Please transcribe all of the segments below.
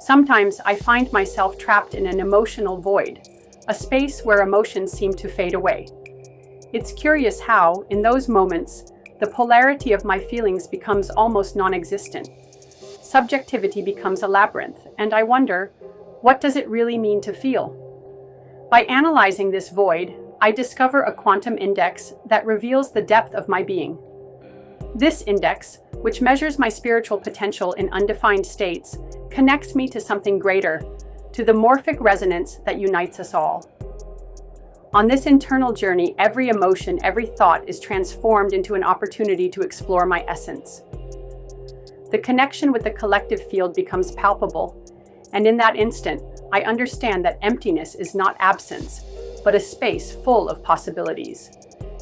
Sometimes I find myself trapped in an emotional void, a space where emotions seem to fade away. It's curious how, in those moments, the polarity of my feelings becomes almost non-existent. Subjectivity becomes a labyrinth, and I wonder, what does it really mean to feel? By analyzing this void, I discover a quantum index that reveals the depth of my being. This index, which measures my spiritual potential in undefined states, connects me to something greater, to the morphic resonance that unites us all. On this internal journey, every emotion, every thought is transformed into an opportunity to explore my essence. The connection with the collective field becomes palpable, and in that instant, I understand that emptiness is not absence, but a space full of possibilities.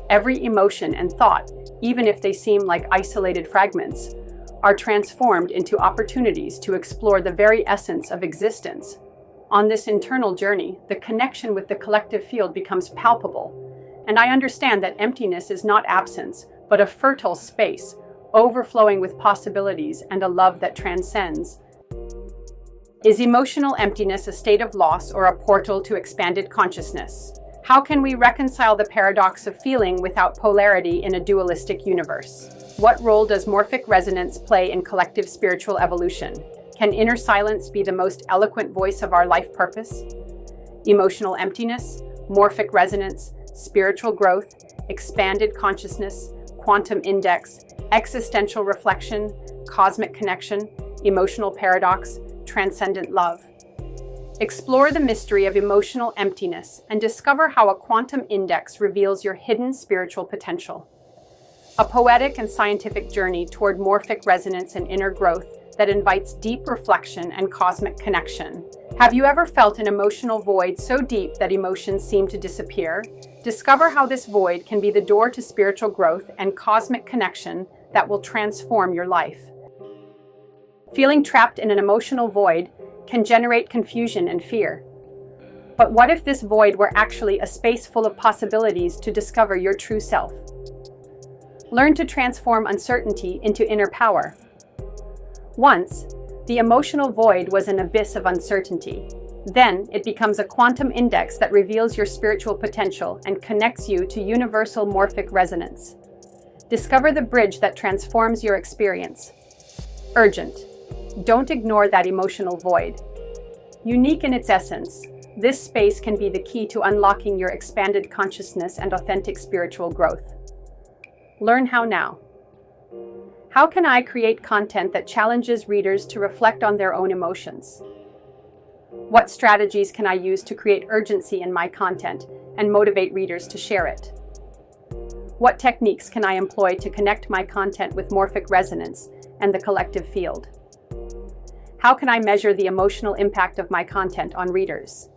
Every emotion and thought, even if they seem like isolated fragments, are transformed into opportunities to explore the very essence of existence. On this internal journey, the connection with the collective field becomes palpable, and I understand that emptiness is not absence, but a fertile space, overflowing with possibilities and a love that transcends. Is emotional emptiness a state of loss or a portal to expanded consciousness? How can we reconcile the paradox of feeling without polarity in a dualistic universe? What role does morphic resonance play in collective spiritual evolution? Can inner silence be the most eloquent voice of our life purpose? Emotional emptiness, morphic resonance, spiritual growth, expanded consciousness, quantum index, existential reflection, cosmic connection, emotional paradox, transcendent love. Explore the mystery of emotional emptiness and discover how a quantum index reveals your hidden spiritual potential. A poetic and scientific journey toward morphic resonance and inner growth that invites deep reflection and cosmic connection. Have you ever felt an emotional void so deep that emotions seem to disappear? Discover how this void can be the door to spiritual growth and cosmic connection that will transform your life. Feeling trapped in an emotional void can generate confusion and fear. But what if this void were actually a space full of possibilities to discover your true self? Learn to transform uncertainty into inner power. Once, the emotional void was an abyss of uncertainty. Then, it becomes a quantum index that reveals your spiritual potential and connects you to universal morphic resonance. Discover the bridge that transforms your experience. Urgent. Don't ignore that emotional void. Unique in its essence, this space can be the key to unlocking your expanded consciousness and authentic spiritual growth. Learn how now. How can I create content that challenges readers to reflect on their own emotions? What strategies can I use to create urgency in my content and motivate readers to share it? What techniques can I employ to connect my content with morphic resonance and the collective field? How can I measure the emotional impact of my content on readers?